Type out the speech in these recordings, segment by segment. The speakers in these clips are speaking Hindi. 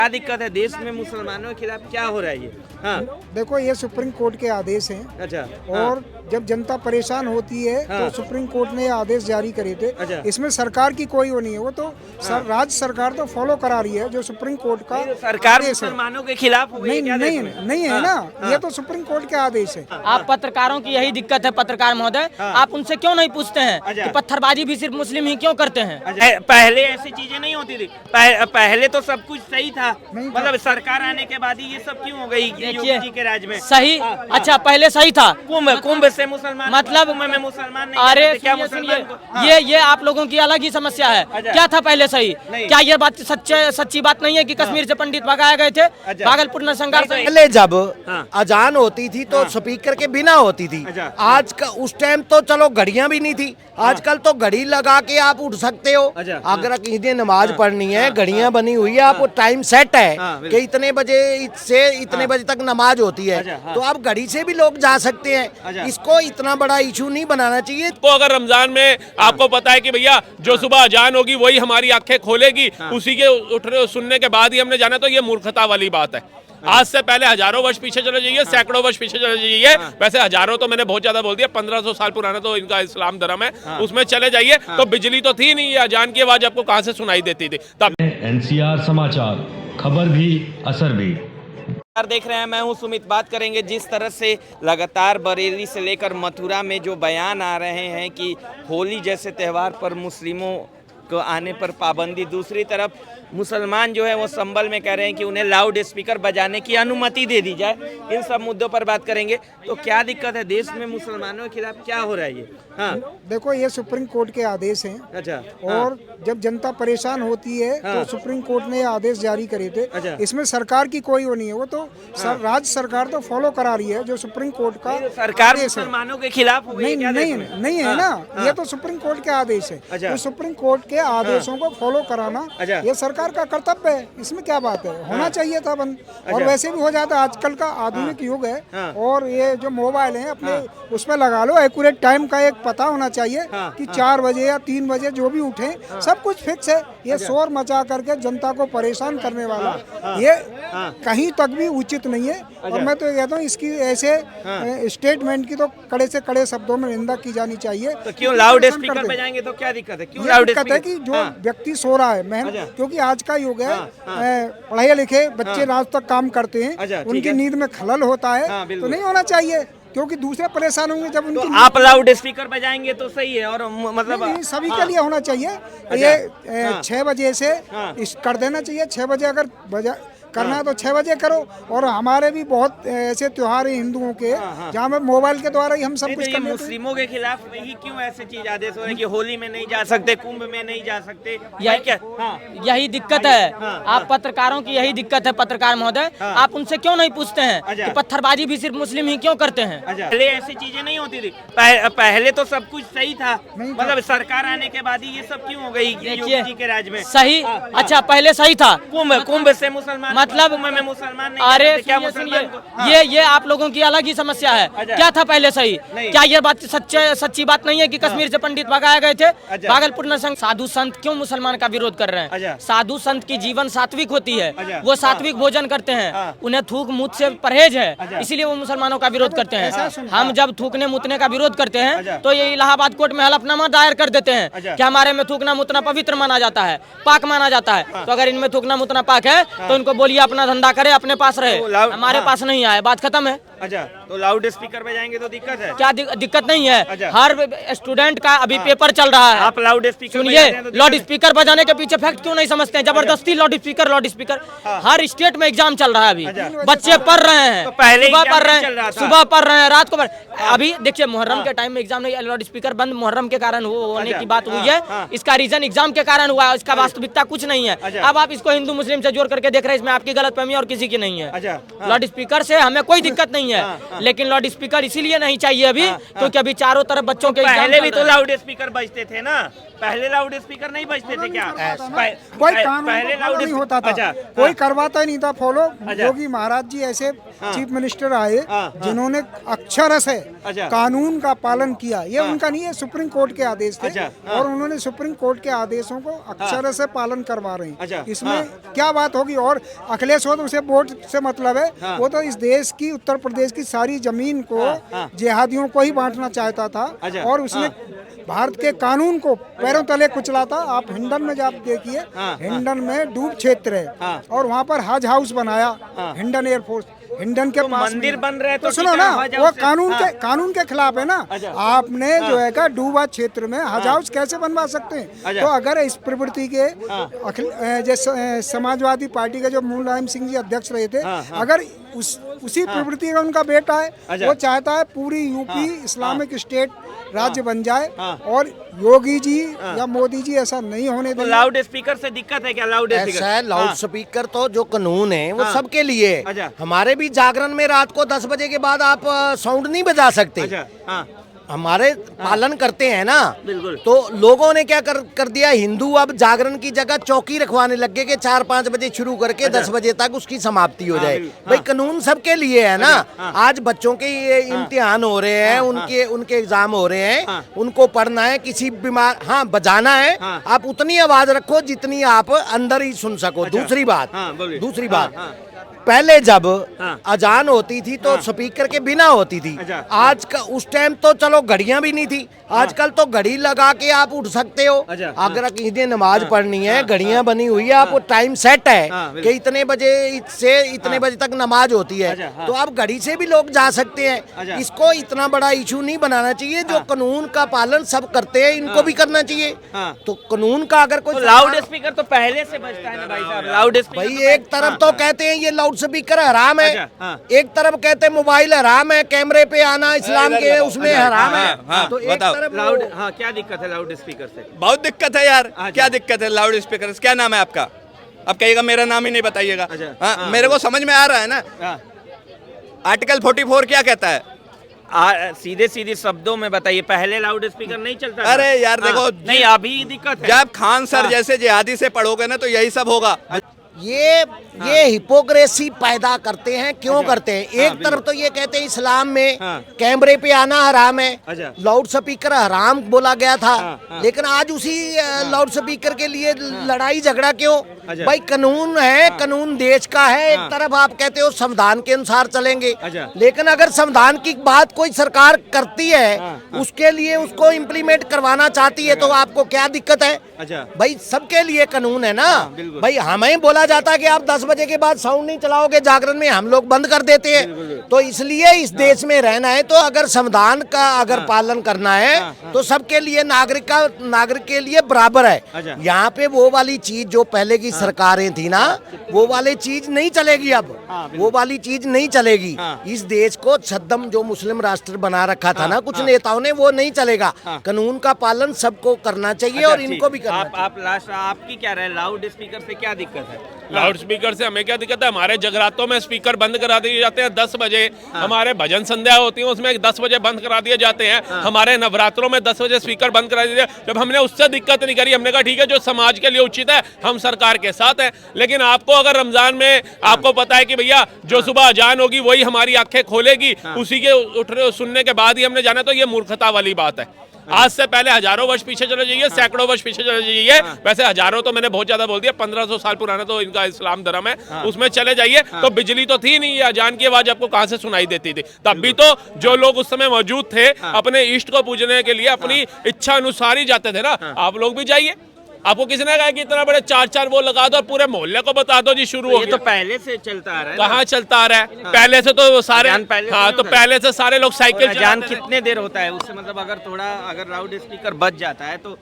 क्या दिक्कत है देश में मुसलमानों के खिलाफ क्या हो रहा है ये? हाँ देखो, ये सुप्रीम कोर्ट के आदेश हैं। अच्छा। और जब जनता परेशान होती है तो सुप्रीम कोर्ट ने आदेश जारी करे थे। अच्छा। इसमें सरकार की कोई वो नहीं है, वो तो राज्य सरकार तो फॉलो करा रही है जो सुप्रीम कोर्ट का सरकार आदेश है। मुसलमानों के खिलाफ हो गई है नहीं क्या नहीं देश में? नहीं है ना, ये तो सुप्रीम कोर्ट के आदेश है। आप पत्रकारों की यही दिक्कत है पत्रकार महोदय, आप उनसे क्यों नहीं पूछते हैं कि पत्थरबाजी भी सिर्फ मुस्लिम ही क्यों करते हैं? पहले ऐसी चीजें नहीं होती थी। पहले तो सब कुछ सही था, मतलब सरकार आने के बाद ही ये सब क्यों हो गई योगी जी के राज में? सही। अच्छा, पहले सही था। कुंभ से मुसलमान, मतलब कुंभ में मुसलमान नहीं अरे जाते, क्या सुनिए मुसलमान को? सुनिए, ये आप लोगों की अलग ही समस्या है। क्या था पहले सही? क्या ये बात सच्ची बात नहीं है कि कश्मीर से पंडित भगाए गए थे भागलपुर नरसंहार से? पहले जब अजान होती थी तो स्पीकर के बिना होती थी। आज का उस टाइम तो चलो घड़ियां भी नहीं थी, आजकल तो घड़ी लगा के आप उठ सकते हो। अगर किसी नमाज पढ़नी है, घड़ियां बनी हुई है, आपको टाइम सेट है कि इतने बजे से इतने बजे तक नमाज होती है, तो आप घड़ी से भी लोग जा सकते हैं। इसको इतना बड़ा इशू नहीं बनाना चाहिए। तो अगर रमजान में आपको पता है कि भैया जो सुबह अजान होगी वही हमारी आंखें खोलेगी, उसी के उठने सुनने के बाद ही हमने जाना, तो ये मूर्खता वाली बात है। आज से पहले हजारों वर्ष पीछे चले जाइए, सैकड़ों वर्ष पीछे चले जाइए। वैसे हजारों तो मैंने बहुत ज्यादा बोल दिया, 1500 साल पुराना तो इनका इस्लाम धर्म है, उसमें चले जाइए तो बिजली तो थी नहीं, अजान की आवाज आपको कहां से सुनाई देती थी तब। एनसीआर समाचार, खबर भी असर भी। देख रहे हैं, मैं हूं सुमित। बात करेंगे जिस तरह से लगातार बरेली से लेकर मथुरा में जो बयान आ रहे हैं कि होली जैसे त्यौहार पर मुस्लिमों को आने पर पाबंदी, दूसरी तरफ मुसलमान जो है वो संबल में कह रहे हैं कि उन्हें लाउड स्पीकर बजाने की अनुमति दे दी जाए। इन सब मुद्दों पर बात करेंगे। तो क्या दिक्कत है देश में मुसलमानों के खिलाफ क्या हो रहा है ये? हाँ देखो, ये सुप्रीम कोर्ट के आदेश हैं। अच्छा। और जब जनता परेशान होती है तो सुप्रीम कोर्ट ने आदेश जारी करे थे। इसमें सरकार की कोई वो नहीं है, वो तो राज्य सरकार तो फॉलो करा रही है जो सुप्रीम कोर्ट का सरकार मुसलमानों के खिलाफ हो गई है क्या देश में? नहीं है ना, ये तो सुप्रीम कोर्ट के आदेश है। तो सुप्रीम कोर्ट के आदेशों को फॉलो कराना ये सरकार का कर्तव्य है। इसमें क्या बात है, होना चाहिए था बंद। और वैसे भी हो जाता है, आजकल का आधुनिक युग है। और ये जो मोबाइल है अपने उसमें लगा लो, एक्यूरेट टाइम का एक पता होना चाहिए कि 4 बजे या 3 बजे जो भी उठे, सब कुछ फिक्स है। ये शोर मचा करके जनता को परेशान करने वाला ये कहीं तक भी उचित नहीं है। और मैं तो कहता हूँ इसकी ऐसे स्टेटमेंट की तो कड़े से कड़े शब्दों में निंदा की जानी चाहिए। तो क्यों लाउड स्पीकर बजाएंगे तो क्या दिक्कत है? क्यों लाउड दिक्कत है कि जो व्यक्ति सो रहा है, क्योंकि आज का युग है, पढ़े लिखे बच्चे रात तक काम करते हैं, उनकी नींद में खलल होता है, तो नहीं होना चाहिए, क्योंकि दूसरे परेशान होंगे जब उनकी। तो आप लाउड स्पीकर बजाएंगे तो सही है, और मतलब नहीं, सभी के लिए होना चाहिए। ये 6 बजे से कर देना चाहिए। 6 बजे अगर बजा करना है तो 6 बजे करो। और हमारे भी बहुत ऐसे त्योहार हैं हिंदुओं के जहाँ में मोबाइल के द्वारा ही हम सब कुछ कर लेते हैं। मुस्लिमों के खिलाफ ही क्यों ऐसे चीज आदेश हो रहे हैं कि होली में नहीं जा सकते, कुंभ में नहीं जा सकते? यही दिक्कत है। आप पत्रकारों की यही दिक्कत है पत्रकार महोदय, आप उनसे क्यों नहीं पूछते हैं कि पत्थरबाजी भी सिर्फ मुस्लिम ही क्यों करते हैं? पहले ऐसी चीजें नहीं होती थी। पहले तो सब कुछ सही था, मतलब सरकार आने के बाद ही ये सब क्यों हो गई योगी जी के राज में? सही। अच्छा, पहले सही था। कुंभ से मुसलमान, मतलब में मुसलमान नहीं अरे क्या सुनिए मुसलमान सुनिए, ये आप लोगों की अलग ही समस्या है। क्या था पहले सही? क्या ये बात सच्ची बात नहीं है कि कश्मीर से पंडित भगाए गए थे भागलपुर नरसंहार? साधु संत क्यों मुसलमान का विरोध कर रहे हैं? साधु संत की जीवन सात्विक होती है, वो सात्विक भोजन करते हैं, उन्हें थूक मूत से परहेज है, इसीलिए वो मुसलमानों का विरोध करते हैं। हम जब थूकने मुतने का विरोध करते हैं तो ये इलाहाबाद कोर्ट में हलफनामा दायर कर देते हैं कि हमारे में थूकना मुतना पवित्र माना जाता है, पाक माना जाता है। तो अगर इनमें थूकना मुतना पाक है तो इनको बोलिए अपना धंधा करे, अपने पास रहे, हमारे पास नहीं आए, बात खत्म है। अच्छा, तो लाउड स्पीकर बजाएंगे तो दिक्कत है? क्या दिक्कत नहीं है। हर स्टूडेंट का अभी पेपर चल रहा है, आप लाउड स्पीकर सुनिए, लाउड स्पीकर बजाने के पीछे फैक्ट क्यों नहीं समझते हैं? जबरदस्ती लाउड स्पीकर। हर स्टेट में एग्जाम चल रहा है, अभी बच्चे पढ़ रहे हैं, सुबह पढ़ रहे हैं, रात को अभी देखिए मुहर्रम के टाइम में एग्जाम नहीं, लाउड स्पीकर बंद मुहर्रम के कारण होने की बात हुई है। इसका रीजन एग्जाम के कारण हुआ है, इसका वास्तविकता कुछ नहीं है। अब आप इसको हिंदू मुस्लिम से जोड़ करके देख रहे हैं, इसमें आपकी गलतफहमी और किसी की नहीं है। लाउड स्पीकर से हमें कोई दिक्कत नहीं है। नहीं है, लेकिन लाउड स्पीकर इसीलिए नहीं चाहिए अभी क्योंकि अभी चारों तरफ बच्चों के पहले भी तो लाउड स्पीकर बजते थे ना, पहले लाउड स्पीकर नहीं बजते थे क्या? कोई कानून पहले फॉलो नहीं होता था, कोई करवाता नहीं था फॉलो। योगी महाराज जी ऐसे चीफ मिनिस्टर आए जिन्होंने अक्षर से कानून का पालन किया। ये उनका नहीं है, सुप्रीम कोर्ट के आदेश थे और उन्होंने सुप्रीम कोर्ट के आदेशों को अक्षर से पालन करवा रहे हैं। इसमें क्या बात होगी? और अखिलेश हो तो उसे वोट से मतलब है, वो तो इस देश की, उत्तर प्रदेश की सारी जमीन को जिहादियों को ही बांटना चाहता था और उसने भारत के कानून को पैरों तले कुचला था। आप हिंडन में जब देखिए, हिंडन में डूब क्षेत्र है और वहाँ पर हज हाउस बनाया हिंडन एयरफोर्स, हिंडन के पास मंदिर बन रहे तो सुनो ना, वो कानून के खिलाफ है ना। आपने जो है का डूबा क्षेत्र में हज हाउस कैसे बनवा सकते हैं? तो अगर इस प्रवृत्ति के जैसे समाजवादी पार्टी के जो मुलायम सिंह जी अध्यक्ष रहे थे, अगर उसी प्रवृत्ति का उनका बेटा है, वो चाहता है पूरी यूपी इस्लामिक स्टेट राज्य बन जाए और योगी जी या मोदी जी ऐसा नहीं होने देंगे। लाउड स्पीकर से दिक्कत है क्या? लाउड स्पीकर, लाउड स्पीकर तो जो कानून है वो सबके लिए है। हमारे भी जागरण में रात को 10 बजे के बाद आप साउंड नहीं बजा सकते। हमारे पालन करते हैं ना। बिल्कुल। तो लोगों ने क्या कर दिया, हिंदू अब जागरण की जगह चौकी रखवाने लग गए कि 4-5 बजे शुरू करके 10 बजे तक उसकी समाप्ति हो जाए। भाई कानून सबके लिए है ना। आज बच्चों के ये इम्तिहान हो रहे हैं, उनके एग्जाम हो रहे हैं, उनको पढ़ना है, किसी बीमार, हाँ बजाना है, आप उतनी आवाज रखो जितनी आप अंदर ही सुन सको। दूसरी बात, पहले जब अजान होती थी तो स्पीकर के बिना होती थी। आज का उस टाइम तो चलो घड़ियां भी नहीं थी, आजकल तो घड़ी लगा के आप उठ सकते हो। अगर किसी नमाज पढ़नी है, घड़ियां बनी हुई है, आपको टाइम सेट है कि इतने बजे से इतने बजे तक नमाज होती है, तो आप घड़ी से भी लोग जा सकते हैं। इसको इतना बड़ा इशू नहीं बनाना चाहिए। जो कानून का पालन सब करते हैं, इनको भी करना चाहिए। तो कानून का अगर कोई लाउड स्पीकर तो पहले से बजता है ना भाई साहब। लाउड स्पीकर भाई एक तरफ तो कहते हैं ये लाउड स्पीकर हराम है, एक तरफ कहते हैं मोबाइल हराम है, कैमरे पे आना इस्लाम के उसमें हराम है। तो एक तरफ लाउड, हाँ क्या दिक्कत है लाउड स्पीकर से? बहुत दिक्कत है यार, क्या दिक्कत है लाउड स्पीकर से? क्या नाम है आपका? आप कहिएगा मेरा नाम ही नहीं बताइएगा। हाँ, मेरे को समझ में आ रहा है ना। आर्टिकल 44 क्या कहता है? सीधे शब्दों में बताइए। पहले लाउड स्पीकर नहीं चलता था? अरे यार देखो, नहीं अभी दिक्कत है। जब खान सर जैसे जिहादी से पढ़ोगे ना तो यही सब होगा। ये हिपोक्रेसी पैदा करते हैं। क्यों करते हैं? एक तरफ तो ये कहते हैं इस्लाम में कैमरे पे आना हराम है, लाउड स्पीकर हराम बोला गया था, लेकिन आज उसी लाउड स्पीकर के लिए लड़ाई झगड़ा क्यों? भाई कानून है, कानून देश का है। एक तरफ आप कहते हो संविधान के अनुसार चलेंगे, लेकिन अगर संविधान की बात कोई सरकार करती है, उसके लिए उसको इम्प्लीमेंट करवाना चाहती है, तो आपको क्या दिक्कत है? भाई सबके लिए कानून है ना। भाई हमें बोला जाता है कि आप 10 बजे के बाद साउंड नहीं चलाओगे जागरण में, हम लोग बंद कर देते हैं। तो इसलिए इस देश में रहना है तो अगर संविधान का अगर पालन करना है तो सबके लिए, नागरिक के लिए बराबर है। यहाँ पे वो वाली चीज जो पहले की सरकारें थी ना, वो वाली चीज नहीं चलेगी। अब वो वाली चीज नहीं चलेगी। इस देश को छद्म जो मुस्लिम राष्ट्र बना रखा था ना कुछ नेताओं ने, वो नहीं चलेगा। कानून का पालन सबको करना चाहिए और इनको भी करना चाहिए। आप लास्ट आपकी क्या राय? लाउड स्पीकर से क्या दिक्कत है? लाउड स्पीकर से हमें क्या दिक्कत है? हमारे जगरातों में स्पीकर बंद करा दिए जाते हैं 10 बजे। हमारे भजन संध्या होती है उसमें 10 बजे बंद करा दिए जाते हैं। हमारे नवरात्रों में 10 बजे स्पीकर बंद करा दिए। जब हमने उससे दिक्कत नहीं करी, हमने कहा ठीक है जो समाज के लिए उचित है हम सरकार के साथ हैं। लेकिन आपको अगर रमजान में आपको पता है कि भैया जो सुबह अजान होगी वही हमारी आंखें खोलेगी, उसी के उठने सुनने के बाद ही हमने जाना, तो ये मूर्खता वाली बात है। आज से पहले हजारों वर्ष पीछे चले जाइए, सैकड़ों वर्ष पीछे चले जाइए। वैसे हजारों तो मैंने बहुत ज्यादा बोल दिया, 1500 साल पुराना तो इनका इस्लाम धर्म है, उसमें चले जाइए तो बिजली तो थी नहीं, अजान की आवाज आपको कहां से सुनाई देती थी? तब भी तो जो लोग उस समय मौजूद थे अपने इष्ट को पूजने के लिए अपनी इच्छा अनुसार ही जाते थे ना। आप लोग भी जाइए। आपको किसी ने कहा कि इतना बड़े 4-4 वो लगा दो और पूरे मोहल्ले को बता दो जी शुरू हो गया? तो पहले से चलता आ रहा है। कहाँ चलता आ रहा है? पहले से तो सारे, हाँ तो पहले से सारे लोग साइकिल जान कितने देर होता है उससे? मतलब अगर थोड़ा अगर लाउड स्पीकर बज जाता है तो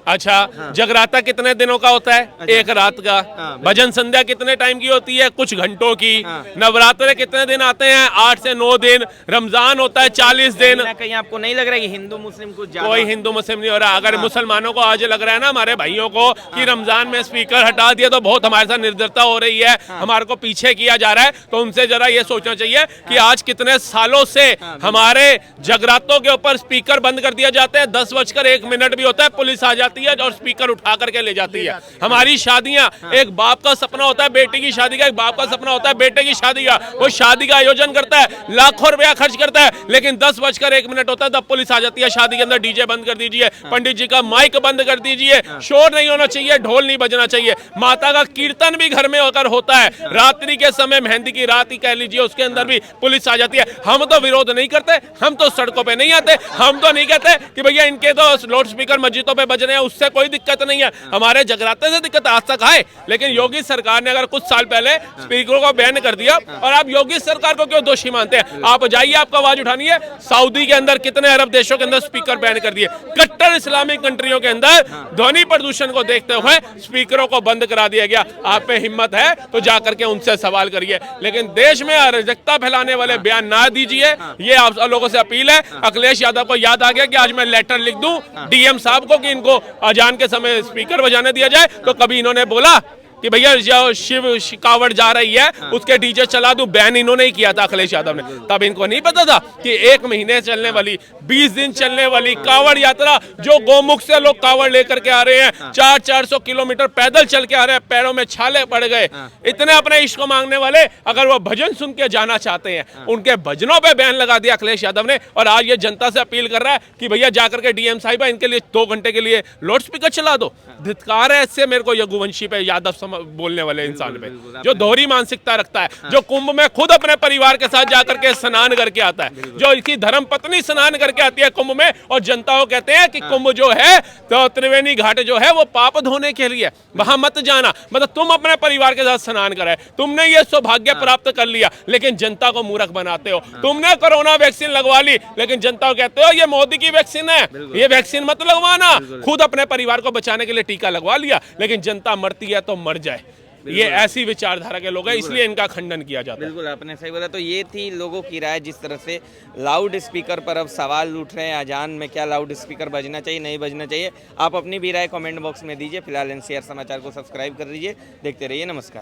अच्छा, जगराता कितने दिनों का होता है? एक रात का। भजन संध्या कितने टाइम की होती है? कुछ घंटों की। नवरात्रे कितने दिन आते हैं? 8 से 9 दिन। रमजान होता है 40 दिन। कहीं आपको नहीं लग रहा है कि हिंदू मुस्लिम कुछ ज्यादा? कोई हिंदू मुस्लिम नहीं हो रहा। अगर मुसलमानों को आज लग रहा है ना, हमारे भाइयों को, कि रमजान में स्पीकर हटा दिया तो बहुत हमारे साथ निर्दयता हो रही है, हमारे को पीछे किया जा रहा है, तो उनसे जरा ये सोचना चाहिए कि आज कितने सालों से हमारे जगरातों के ऊपर स्पीकर बंद कर दिया जाते हैं। 10:01 भी होता है, पुलिस आ जाती है और स्पीकर उठा करके ले जाती है। हमारी शादियां, एक बाप का सपना होता है बेटी की शादी का, एक बाप का सपना होता है बेटे की शादी का। वो शादी का आयोजन करता है, लाखों रुपया खर्च करता है, लेकिन 10:01 होता है तब पुलिस आ जाती है। शादी के अंदर डीजे बंद कर दीजिए, पंडित जी का माइक बंद कर दीजिए, शोर नहीं होना चाहिए, ढोल नहीं बजना चाहिए। माता का कीर्तन भी घर में होकर होता है, रात्रि के समय मेहंदी की रात ही कह लीजिए, उसके अंदर भी पुलिस आ जाती है। हम तो विरोध नहीं करते, हम तो सड़कों पे नहीं आते, हम तो नहीं कहते कि भैया इनके तो लाउड स्पीकर मस्जिदों पे बज रहे हैं, उससे कोई दिक्कत नहीं है। हमारे जगराते से दिक्कत आज तक है, लेकिन योगी सरकार ने अगर कुछ साल पहले स्पीकरों को बैन कर दिया, और आप योगी सरकार को क्यों दोषी मानते हैं? आप जाइए, आपको आवाज उठानी है। सऊदी के अंदर कितने अरब देशों के अंदर स्पीकर बैन कर दिए। कट्टर इस्लामिक कंट्रियों के अंदर ध्वनि प्रदूषण को देखते हुए स्पीकरों को बंद करा दिया गया। आप में हिम्मत है तो जाकर के उनसे सवाल करिए, लेकिन देश में अराजकता फैलाने वाले बयान ना दीजिए। ये आप लोगों से अपील है। अखिलेश यादव को याद आ गया कि आज मैं लेटर लिख दूं डीएम साहब को कि इनको अजान के समय स्पीकर बजाने दिया जाए, तो कभी इन्होंने बोला कि भैया जो शिव कावड़ जा रही है उसके डीजे चला दूं? बैन इन्होंने ही किया था, अखिलेश यादव ने। तब इनको नहीं पता था कि 1 महीने चलने वाली, 20 दिन चलने वाली कावड़ यात्रा, जो गोमुख से लोग कावड़ लेकर के आ रहे हैं, 400-400 किलोमीटर पैदल चल के आ रहे हैं, पैरों में छाले पड़ गए, इतने अपने इश्क को मांगने वाले, अगर वो भजन सुन के जाना चाहते हैं, उनके भजनों पे बैन लगा दिया अखिलेश यादव ने। और आज ये जनता से अपील कर रहा है कि भैया जाकर के डीएम साहिबा इनके लिए 2 घंटे के लिए लाउड स्पीकर चला दो। धिक्कार है इससे मेरे को, यदुवंशी पे, यादव बोलने वाले इंसान पे, जो दोहरी मानसिकता रखता है, जो कुंभ में खुद अपने परिवार के साथ जाकर के स्नान करके आता है, जो इसकी धर्म पत्नी स्नान करके आती है कुंभ में, और जनता को कहते हैं कि कुंभ जो है तो त्रिवेणी घाट जो है वो पाप धोने के लिए, वहां मत जाना। मतलब तुम अपने परिवार के साथ स्नान करे, तुमने ये सौभाग्य प्राप्त कर लिया, लेकिन जनता को मूर्ख बनाते हो। तुमने कोरोना वैक्सीन लगवा ली, लेकिन जनता को कहते हो ये मोदी की वैक्सीन है, ये वैक्सीन मत लगवाना। खुद अपने परिवार को बचाने के लिए टीका लगवा लिया, लेकिन जनता मरती है तो मर जाए। ये ऐसी विचारधारा के लोग हैं, इसलिए इनका खंडन किया जाता है। बिल्कुल आपने सही बोला। तो ये थी लोगों की राय, जिस तरह से लाउड स्पीकर पर अब सवाल उठ रहे हैं, अजान में क्या लाउड स्पीकर बजना चाहिए, नहीं बजना चाहिए। आप अपनी भी राय कमेंट बॉक्स में दीजिए। फिलहाल एनसीआर समाचार को सब्सक्राइब कर लीजिए, देखते रहिए। नमस्कार।